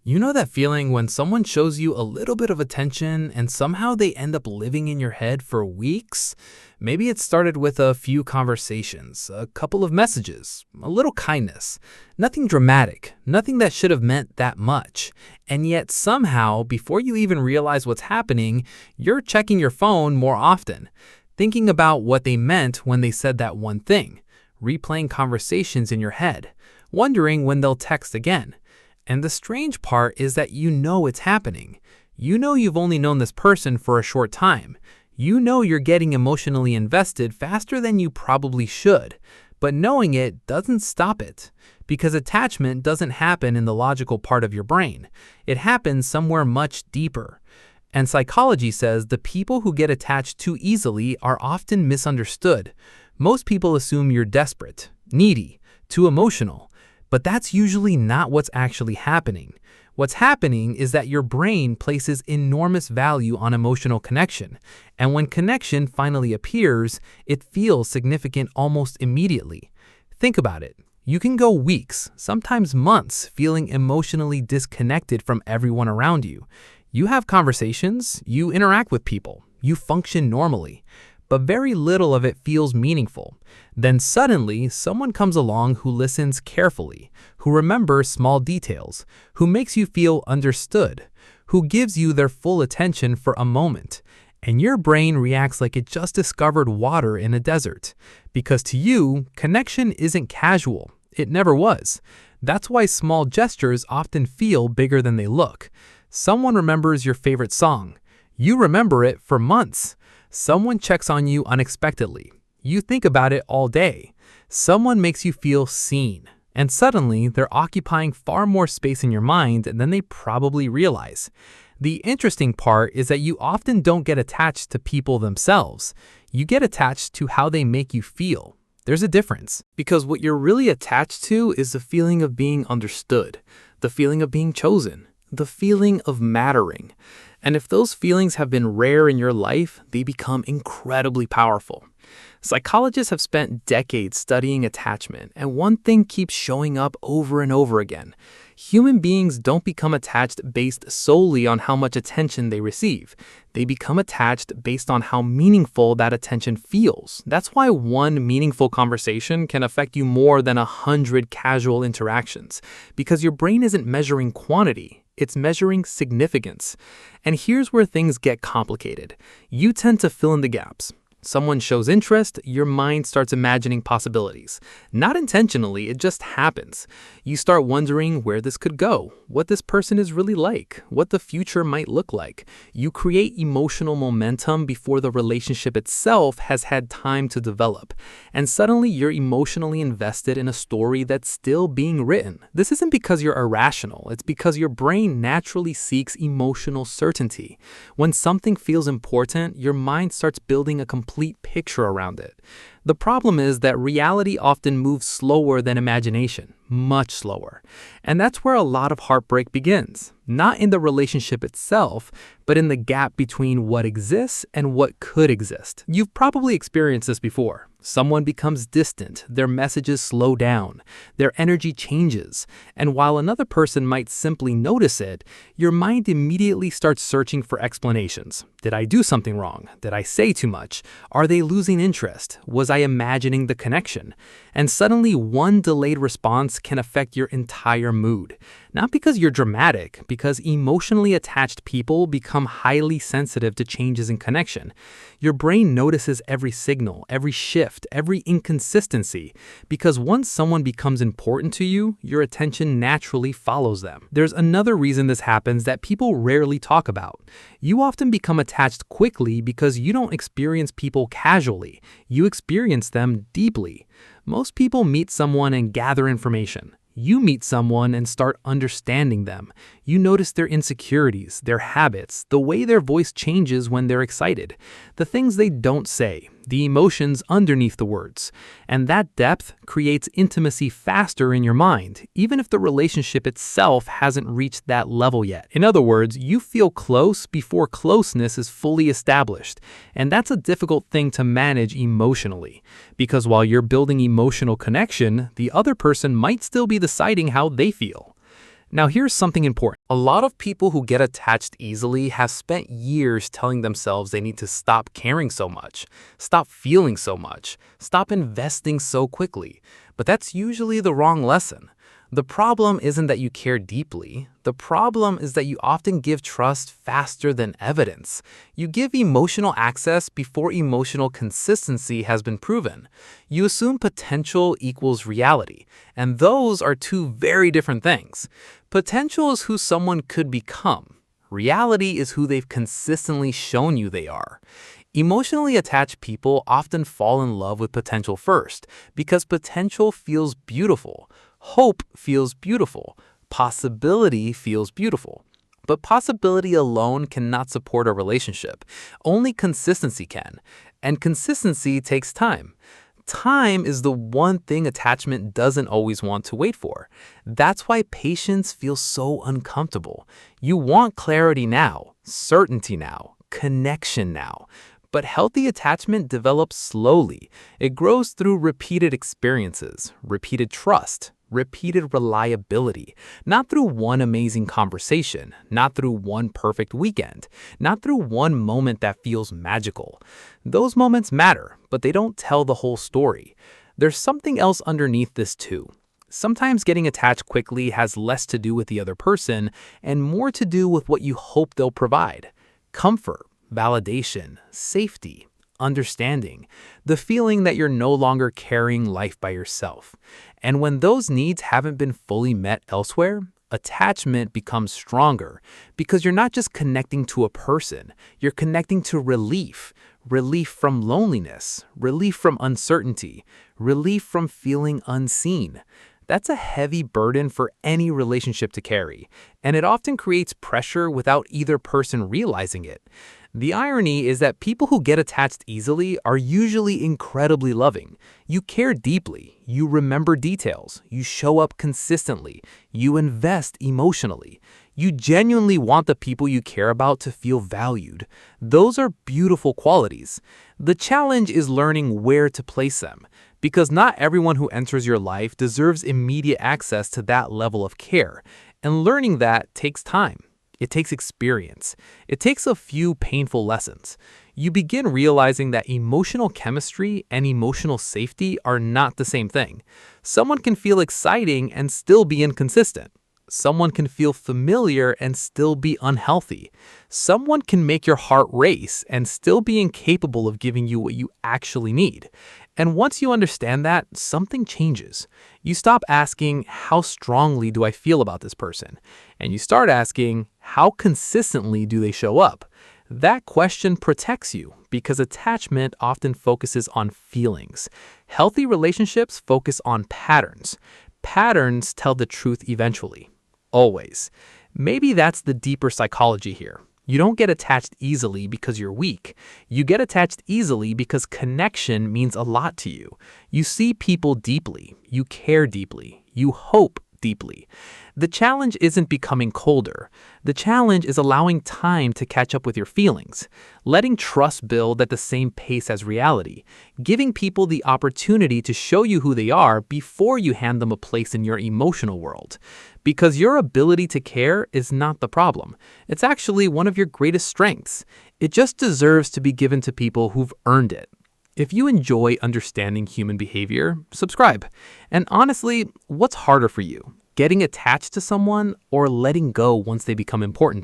You know that feeling when someone shows you a little bit of attention and somehow they end up living in your head for weeks? Maybe it started with a few conversations, a couple of messages, a little kindness. Nothing dramatic, nothing that should have meant that much. And yet somehow, before you even realize what's happening, you're checking your phone more often, thinking about what they meant when they said that one thing, replaying conversations in your head, wondering when they'll text again. And the strange part is that you know it's happening. You know you've only known this person for a short time. You know you're getting emotionally invested faster than you probably should. But knowing it doesn't stop it. Because attachment doesn't happen in the logical part of your brain. It happens somewhere much deeper. And psychology says the people who get attached too easily are often misunderstood. Most people assume you're desperate, needy, too emotional. But that's usually not what's actually happening. What's happening is that your brain places enormous value on emotional connection. And when connection finally appears, it feels significant almost immediately. Think about it. You can go weeks, sometimes months, feeling emotionally disconnected from everyone around you. You have conversations, you interact with people, you function normally. But very little of it feels meaningful. Then suddenly, someone comes along who listens carefully, who remembers small details, who makes you feel understood, who gives you their full attention for a moment. And your brain reacts like it just discovered water in a desert. Because to you, connection isn't casual. It never was. That's why small gestures often feel bigger than they look. Someone remembers your favorite song. You remember it for months. Someone checks on you unexpectedly. You think about it all day. Someone makes you feel seen. And suddenly, they're occupying far more space in your mind than they probably realize. The interesting part is that you often don't get attached to people themselves. You get attached to how they make you feel. There's a difference. Because what you're really attached to is the feeling of being understood, the feeling of being chosen, the feeling of mattering. And if those feelings have been rare in your life, they become incredibly powerful. Psychologists have spent decades studying attachment, and one thing keeps showing up over and over again. Human beings don't become attached based solely on how much attention they receive. They become attached based on how meaningful that attention feels. That's why one meaningful conversation can affect you more than 100 casual interactions, because your brain isn't measuring quantity. It's measuring significance. And here's where things get complicated. You tend to fill in the gaps. Someone shows interest, your mind starts imagining possibilities. Not intentionally, it just happens. You start wondering where this could go, what this person is really like, what the future might look like. You create emotional momentum before the relationship itself has had time to develop. And suddenly you're emotionally invested in a story that's still being written. This isn't because you're irrational, it's because your brain naturally seeks emotional certainty. When something feels important, your mind starts building a complete picture around it. The problem is that reality often moves slower than imagination, much slower. And that's where a lot of heartbreak begins. Not in the relationship itself, but in the gap between what exists and what could exist. You've probably experienced this before. Someone becomes distant, their messages slow down, their energy changes, and while another person might simply notice it, your mind immediately starts searching for explanations. Did I do something wrong? Did I say too much? Are they losing interest? Was I imagining the connection? And suddenly one delayed response can affect your entire mood. Not because you're dramatic, because emotionally attached people become highly sensitive to changes in connection. Your brain notices every signal, every shift, every inconsistency, because once someone becomes important to you, your attention naturally follows them. There's another reason this happens that people rarely talk about. You often become attached quickly because you don't experience people casually. You experience them deeply. Most people meet someone and gather information. You meet someone and start understanding them. You notice their insecurities, their habits, the way their voice changes when they're excited, the things they don't say, the emotions underneath the words. And that depth creates intimacy faster in your mind, even if the relationship itself hasn't reached that level yet. In other words, you feel close before closeness is fully established. And that's a difficult thing to manage emotionally, because while you're building emotional connection, the other person might still be deciding how they feel. Now, here's something important. A lot of people who get attached easily have spent years telling themselves they need to stop caring so much, stop feeling so much, stop investing so quickly. But that's usually the wrong lesson. The problem isn't that you care deeply. The problem is that you often give trust faster than evidence. You give emotional access before emotional consistency has been proven. You assume potential equals reality, and those are two very different things. Potential is who someone could become. Reality is who they've consistently shown you they are. Emotionally attached people often fall in love with potential first because potential feels beautiful. Hope feels beautiful. Possibility feels beautiful. But possibility alone cannot support a relationship. Only consistency can. And consistency takes time. Time is the one thing attachment doesn't always want to wait for. That's why patience feels so uncomfortable. You want clarity now, certainty now, connection now. But healthy attachment develops slowly. It grows through repeated experiences, repeated trust, repeated reliability, not through one amazing conversation, not through one perfect weekend, not through one moment that feels magical. Those moments matter, but they don't tell the whole story. There's something else underneath this too. Sometimes getting attached quickly has less to do with the other person and more to do with what you hope they'll provide. Comfort, validation, safety, understanding, the feeling that you're no longer carrying life by yourself. And when those needs haven't been fully met elsewhere, attachment becomes stronger because you're not just connecting to a person, you're connecting to relief. Relief from loneliness, relief from uncertainty, relief from feeling unseen. That's a heavy burden for any relationship to carry, and it often creates pressure without either person realizing it. The irony is that people who get attached easily are usually incredibly loving. You care deeply, you remember details, you show up consistently, you invest emotionally. You genuinely want the people you care about to feel valued. Those are beautiful qualities. The challenge is learning where to place them, because not everyone who enters your life deserves immediate access to that level of care, and learning that takes time. It takes experience. It takes a few painful lessons. You begin realizing that emotional chemistry and emotional safety are not the same thing. Someone can feel exciting and still be inconsistent. Someone can feel familiar and still be unhealthy. Someone can make your heart race and still be incapable of giving you what you actually need. And once you understand that, something changes. You stop asking, how strongly do I feel about this person? And you start asking, how consistently do they show up? That question protects you because attachment often focuses on feelings. Healthy relationships focus on patterns. Patterns tell the truth eventually. Always. Maybe that's the deeper psychology here. You don't get attached easily because you're weak. You get attached easily because connection means a lot to you. You see people deeply. You care deeply. You hope deeply. The challenge isn't becoming colder. The challenge is allowing time to catch up with your feelings, letting trust build at the same pace as reality, giving people the opportunity to show you who they are before you hand them a place in your emotional world. Because your ability to care is not the problem. It's actually one of your greatest strengths. It just deserves to be given to people who've earned it. If you enjoy understanding human behavior, subscribe. And honestly, what's harder for you? Getting attached to someone or letting go once they become important to you?